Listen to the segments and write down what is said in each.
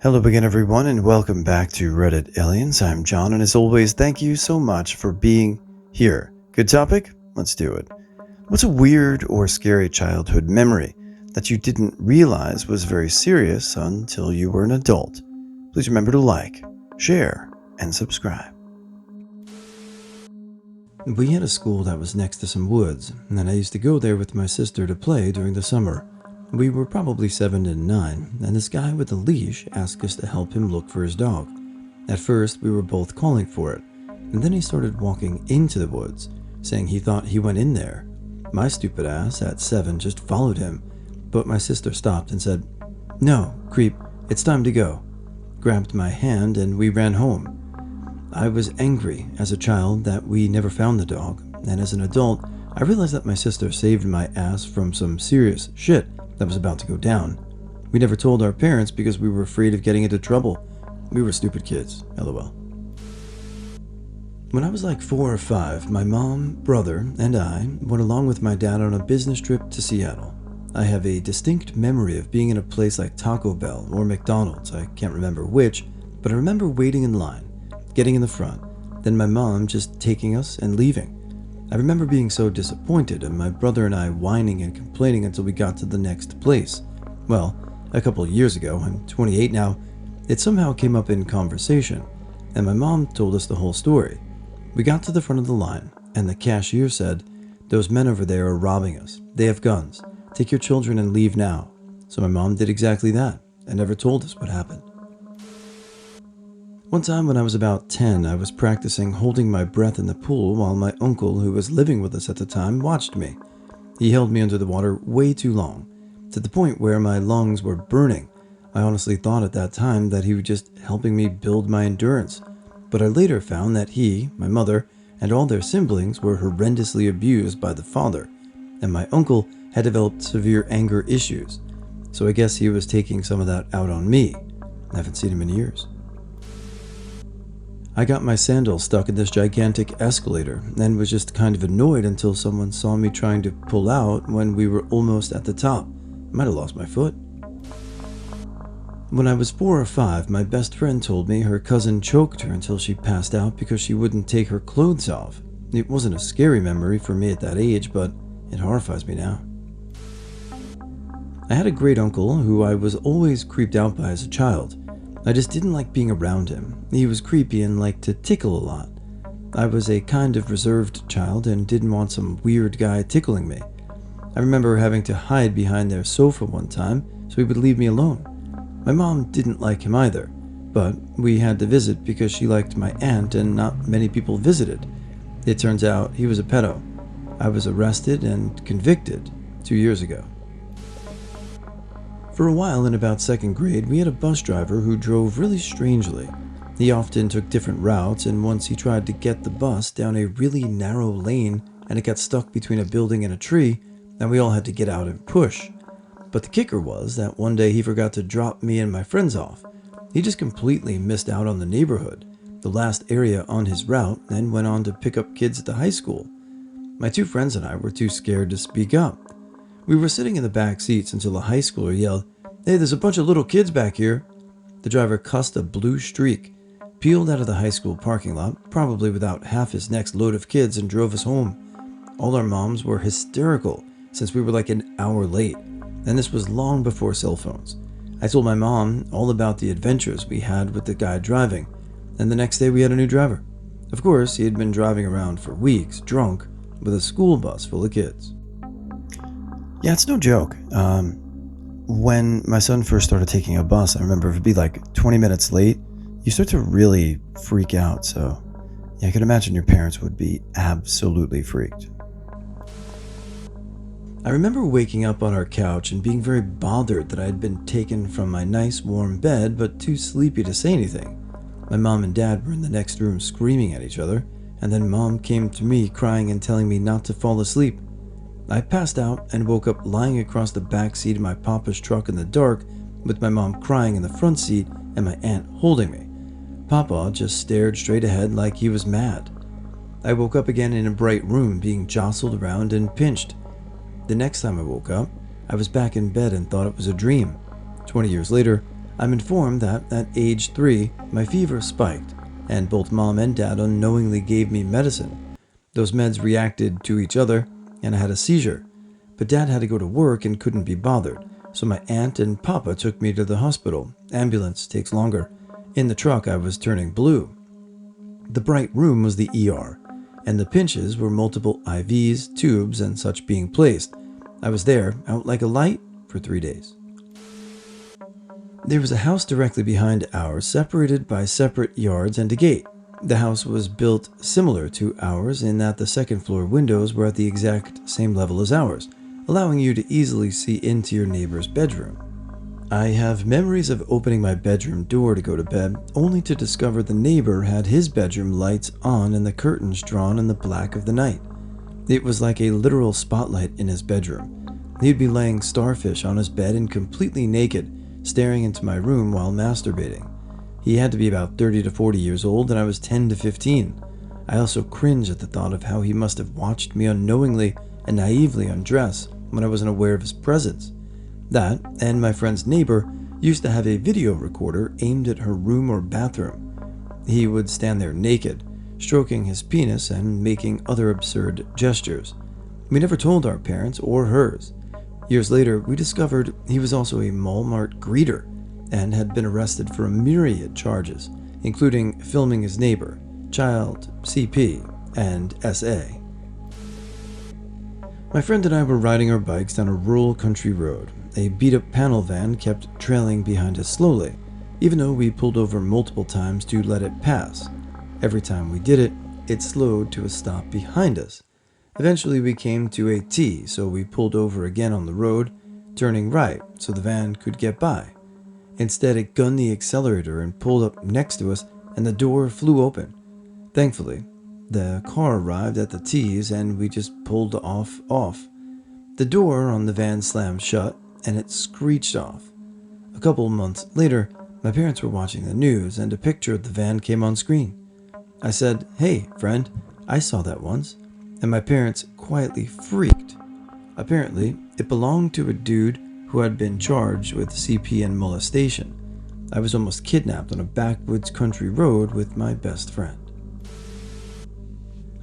Hello again, everyone, and welcome back to Reddit Aliens. I'm John, and as always, thank you so much for being here. Good topic? Let's do it. What's a weird or scary childhood memory that you didn't realize was very serious until you were an adult? Please remember to like, share, and subscribe. We had a school that was next to some woods, and I used to go there with my sister to play during the summer. We were probably 7 and 9, and this guy with a leash asked us to help him look for his dog. At first, we were both calling for it, and then he started walking into the woods, saying he thought he went in there. My stupid ass at 7 just followed him, but my sister stopped and said, "No, creep, it's time to go," grabbed my hand, and we ran home. I was angry as a child that we never found the dog, and as an adult, I realized that my sister saved my ass from some serious shit that was about to go down. We never told our parents because we were afraid of getting into trouble. We were stupid kids, lol. When I was like 4 or 5, my mom, brother, and I went along with my dad on a business trip to Seattle. I have a distinct memory of being in a place like Taco Bell or McDonald's, I can't remember which, but I remember waiting in line, getting in the front, then my mom just taking us and leaving. I remember being so disappointed and my brother and I whining and complaining until we got to the next place. Well, a couple of years ago, I'm 28 now, it somehow came up in conversation, and my mom told us the whole story. We got to the front of the line, and the cashier said, "Those men over there are robbing us. They have guns. Take your children and leave now." So my mom did exactly that, and never told us what happened. One time when I was about 10, I was practicing holding my breath in the pool while my uncle, who was living with us at the time, watched me. He held me under the water way too long, to the point where my lungs were burning. I honestly thought at that time that he was just helping me build my endurance, but I later found that he, my mother, and all their siblings were horrendously abused by the father, and my uncle had developed severe anger issues, so I guess he was taking some of that out on me. I haven't seen him in years. I got my sandal stuck in this gigantic escalator and was just kind of annoyed until someone saw me trying to pull out when we were almost at the top. Might have lost my foot. When I was 4 or 5, my best friend told me her cousin choked her until she passed out because she wouldn't take her clothes off. It wasn't a scary memory for me at that age, but it horrifies me now. I had a great uncle who I was always creeped out by as a child. I just didn't like being around him. He was creepy and liked to tickle a lot. I was a kind of reserved child and didn't want some weird guy tickling me. I remember having to hide behind their sofa one time so he would leave me alone. My mom didn't like him either, but we had to visit because she liked my aunt and not many people visited. It turns out he was a pedo. I was arrested and convicted 2 years ago. For a while in about 2nd grade, we had a bus driver who drove really strangely. He often took different routes, and once he tried to get the bus down a really narrow lane and it got stuck between a building and a tree, and we all had to get out and push. But the kicker was that one day he forgot to drop me and my friends off. He just completely missed out on the neighborhood, the last area on his route, and went on to pick up kids at the high school. My 2 friends and I were too scared to speak up. We were sitting in the back seats until a high schooler yelled, "Hey, there's a bunch of little kids back here." The driver cussed a blue streak, peeled out of the high school parking lot, probably without half his next load of kids, and drove us home. All our moms were hysterical since we were like an hour late, and this was long before cell phones. I told my mom all about the adventures we had with the guy driving, and the next day we had a new driver. Of course, he had been driving around for weeks, drunk, with a school bus full of kids. Yeah, it's no joke. When my son first started taking a bus, I remember it would be like 20 minutes late. You start to really freak out. So yeah, I can imagine your parents would be absolutely freaked. I remember waking up on our couch and being very bothered that I had been taken from my nice warm bed, but too sleepy to say anything. My mom and dad were in the next room screaming at each other, and then mom came to me crying and telling me not to fall asleep. I passed out and woke up lying across the back seat of my papa's truck in the dark with my mom crying in the front seat and my aunt holding me. Papa just stared straight ahead like he was mad. I woke up again in a bright room being jostled around and pinched. The next time I woke up, I was back in bed and thought it was a dream. 20 years later, I'm informed that at age 3, my fever spiked, and both mom and dad unknowingly gave me medicine. Those meds reacted to each other, and I had a seizure. But dad had to go to work and couldn't be bothered, so my aunt and papa took me to the hospital. Ambulance takes longer. In the truck, I was turning blue. The bright room was the ER, and the pinches were multiple IVs, tubes, and such being placed. I was there, out like a light, for 3 days. There was a house directly behind ours, separated by separate yards and a gate. The house was built similar to ours in that the second floor windows were at the exact same level as ours, allowing you to easily see into your neighbor's bedroom. I have memories of opening my bedroom door to go to bed, only to discover the neighbor had his bedroom lights on and the curtains drawn in the black of the night. It was like a literal spotlight in his bedroom. He'd be laying starfish on his bed and completely naked, staring into my room while masturbating. He had to be about 30 to 40 years old, and I was 10 to 15. I also cringe at the thought of how he must have watched me unknowingly and naively undress when I wasn't aware of his presence. That, and my friend's neighbor, used to have a video recorder aimed at her room or bathroom. He would stand there naked, stroking his penis and making other absurd gestures. We never told our parents or hers. Years later, we discovered he was also a Walmart greeter and had been arrested for a myriad charges, including filming his neighbor, child, CP, and SA. My friend and I were riding our bikes down a rural country road. A beat-up panel van kept trailing behind us slowly, even though we pulled over multiple times to let it pass. Every time we did it, it slowed to a stop behind us. Eventually we came to a T, so we pulled over again on the road, turning right so the van could get by. Instead, it gunned the accelerator and pulled up next to us, and the door flew open. Thankfully, the car arrived at the T's and we just pulled off. The door on the van slammed shut and it screeched off. A couple months later, my parents were watching the news and a picture of the van came on screen. I said, "Hey, friend, I saw that once," and my parents quietly freaked. Apparently, it belonged to a dude who had been charged with CP and molestation. I was almost kidnapped on a backwoods country road with my best friend.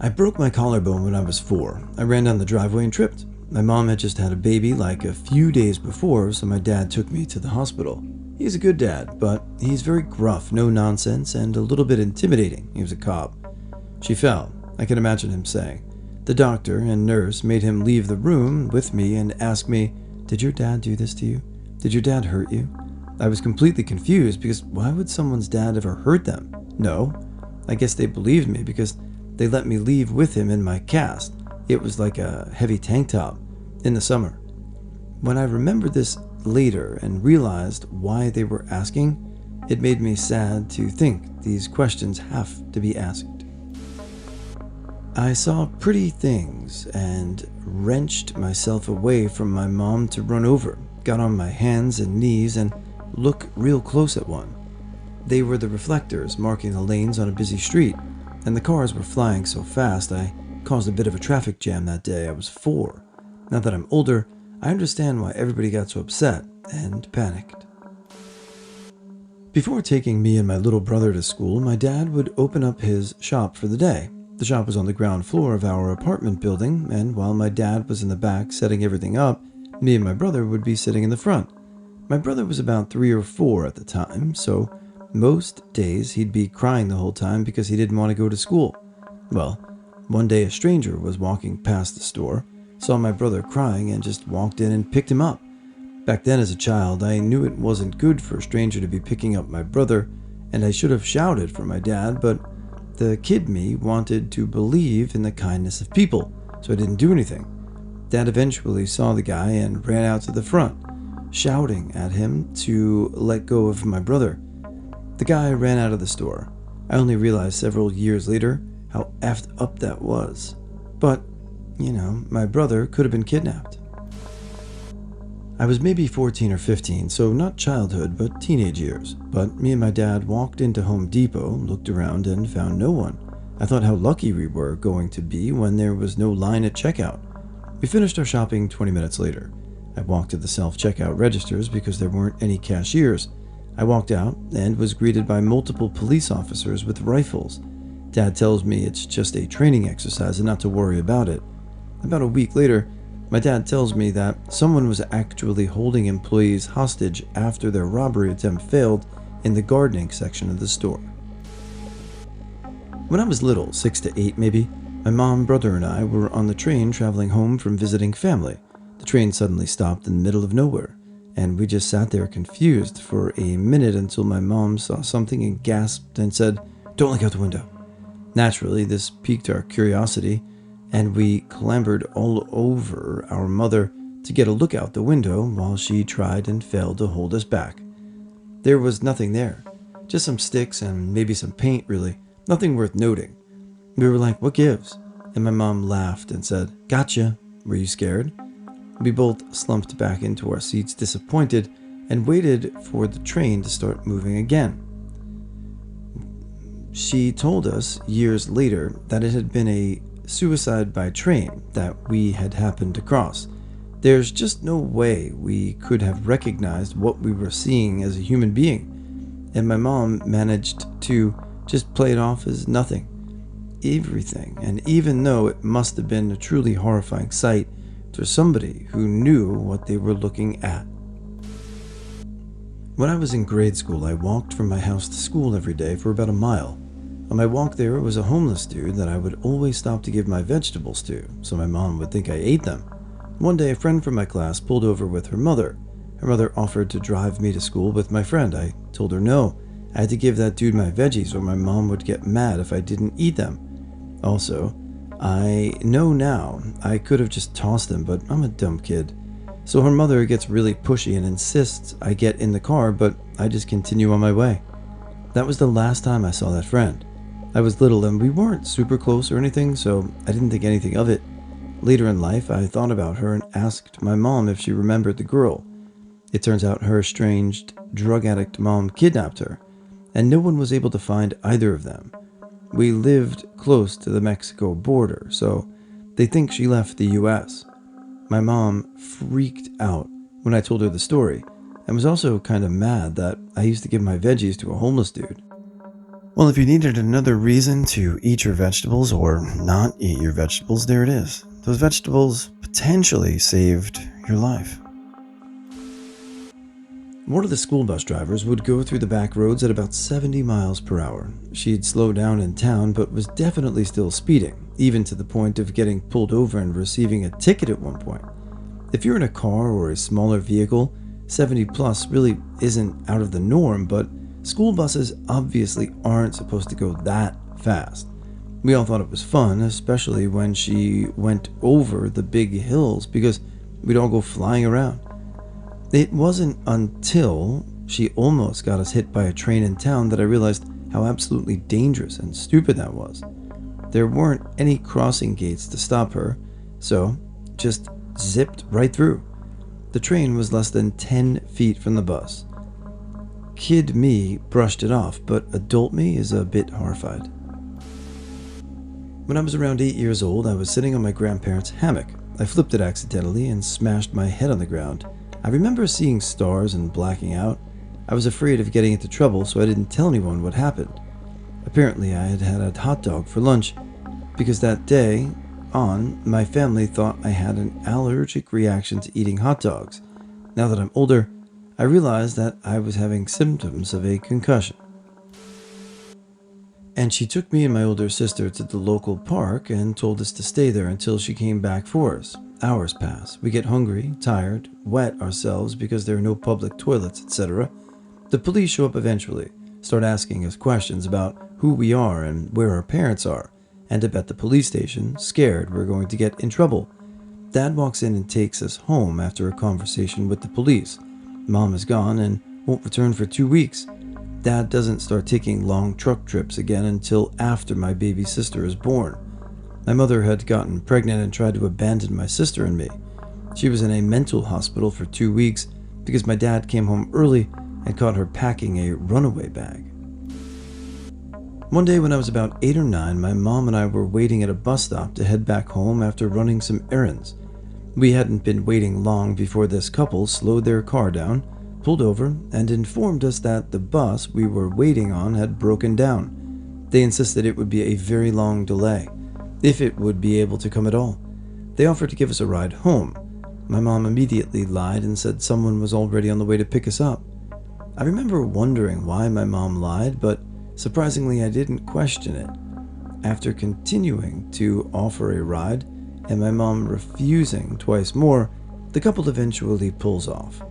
I broke my collarbone when I was 4. I ran down the driveway and tripped. My mom had just had a baby like a few days before, so my dad took me to the hospital. He's a good dad, but he's very gruff, no nonsense, and a little bit intimidating. He was a cop. She fell, I can imagine him saying. The doctor and nurse made him leave the room with me and ask me, "Did your dad do this to you? Did your dad hurt you?" I was completely confused because why would someone's dad ever hurt them? No. I guess they believed me because they let me leave with him in my cast. It was like a heavy tank top in the summer. When I remembered this later and realized why they were asking, it made me sad to think these questions have to be asked. I saw pretty things and wrenched myself away from my mom to run over, got on my hands and knees and look real close at one. They were the reflectors marking the lanes on a busy street, and the cars were flying so fast I caused a bit of a traffic jam that day. I was 4. Now that I'm older, I understand why everybody got so upset and panicked. Before taking me and my little brother to school, my dad would open up his shop for the day. The shop was on the ground floor of our apartment building, and while my dad was in the back setting everything up, me and my brother would be sitting in the front. My brother was about 3 or 4 at the time, so most days he'd be crying the whole time because he didn't want to go to school. Well, one day a stranger was walking past the store, saw my brother crying, and just walked in and picked him up. Back then as a child, I knew it wasn't good for a stranger to be picking up my brother, and I should have shouted for my dad, but the kid me wanted to believe in the kindness of people, so I didn't do anything. Dad eventually saw the guy and ran out to the front, shouting at him to let go of my brother. The guy ran out of the store. I only realized several years later how effed up that was. But, my brother could have been kidnapped. I was maybe 14 or 15, so not childhood, but teenage years. But me and my dad walked into Home Depot, looked around, and found no one. I thought how lucky we were going to be when there was no line at checkout. We finished our shopping 20 minutes later. I walked to the self-checkout registers because there weren't any cashiers. I walked out and was greeted by multiple police officers with rifles. Dad tells me it's just a training exercise and not to worry about it. About a week later, my dad tells me that someone was actually holding employees hostage after their robbery attempt failed in the gardening section of the store. When I was little, 6 to 8 maybe, my mom, brother, and I were on the train traveling home from visiting family. The train suddenly stopped in the middle of nowhere, and we just sat there confused for a minute until my mom saw something and gasped and said, "Don't look out the window." Naturally, this piqued our curiosity, and we clambered all over our mother to get a look out the window while she tried and failed to hold us back. There was nothing there, just some sticks and maybe some paint, really, nothing worth noting. We were like, "What gives?" And my mom laughed and said, "Gotcha. Were you scared?" We both slumped back into our seats disappointed and waited for the train to start moving again. She told us years later that it had been a suicide by train that we had happened to cross. There's just no way we could have recognized what we were seeing as a human being, and my mom managed to just play it off as nothing. Everything, and even though it must have been a truly horrifying sight to somebody who knew what they were looking at. When I was in grade school, I walked from my house to school every day for about a mile. On my walk there was a homeless dude that I would always stop to give my vegetables to, so my mom would think I ate them. One day, a friend from my class pulled over with her mother. Her mother offered to drive me to school with my friend. I told her no. I had to give that dude my veggies or my mom would get mad if I didn't eat them. Also, I know now I could have just tossed them, but I'm a dumb kid. So her mother gets really pushy and insists I get in the car, but I just continue on my way. That was the last time I saw that friend. I was little and we weren't super close or anything, so I didn't think anything of it. Later in life, I thought about her and asked my mom if she remembered the girl. It turns out her estranged, drug addict mom kidnapped her, and no one was able to find either of them. We lived close to the Mexico border, so they think she left the US. My mom freaked out when I told her the story, and was also kind of mad that I used to give my veggies to a homeless dude. Well, if you needed another reason to eat your vegetables or not eat your vegetables, there it is. Those vegetables potentially saved your life. One of the school bus drivers would go through the back roads at about 70 miles per hour. She'd slow down in town, but was definitely still speeding, even to the point of getting pulled over and receiving a ticket at one point. If you're in a car or a smaller vehicle, 70 plus really isn't out of the norm, but school buses obviously aren't supposed to go that fast. We all thought it was fun, especially when she went over the big hills, because we'd all go flying around. It wasn't until she almost got us hit by a train in town that I realized how absolutely dangerous and stupid that was. There weren't any crossing gates to stop her, so just zipped right through. The train was less than 10 feet from the bus. Kid me brushed it off, but adult me is a bit horrified. When I was around 8 years old, I was sitting on my grandparents' hammock. I flipped it accidentally and smashed my head on the ground. I remember seeing stars and blacking out. I was afraid of getting into trouble, so I didn't tell anyone what happened. Apparently, I had had a hot dog for lunch, because that day on, my family thought I had an allergic reaction to eating hot dogs. Now that I'm older, I realized that I was having symptoms of a concussion. And she took me and my older sister to the local park and told us to stay there until she came back for us. Hours pass. We get hungry, tired, wet ourselves because there are no public toilets, etc. The police show up eventually, start asking us questions about who we are and where our parents are, end up at the police station, scared we're going to get in trouble. Dad walks in and takes us home after a conversation with the police. Mom is gone and won't return for 2 weeks. Dad doesn't start taking long truck trips again until after my baby sister is born. My mother had gotten pregnant and tried to abandon my sister and me. She was in a mental hospital for 2 weeks because my dad came home early and caught her packing a runaway bag. One day when I was about 8 or 9, my mom and I were waiting at a bus stop to head back home after running some errands. We hadn't been waiting long before this couple slowed their car down. pulled over and informed us that the bus we were waiting on had broken down. They insisted it would be a very long delay, if it would be able to come at all. They offered to give us a ride home. My mom immediately lied and said someone was already on the way to pick us up. I remember wondering why my mom lied, but surprisingly I didn't question it. After continuing to offer a ride, and my mom refusing twice more, the couple eventually pulls off.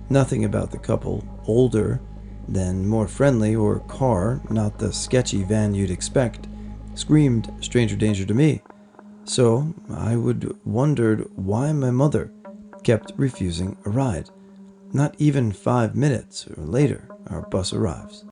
Nothing about the couple, older, then more friendly, or car, not the sketchy van you'd expect, screamed stranger danger to me. So I would wondered why my mother kept refusing a ride. Not even 5 minutes later, our bus arrives.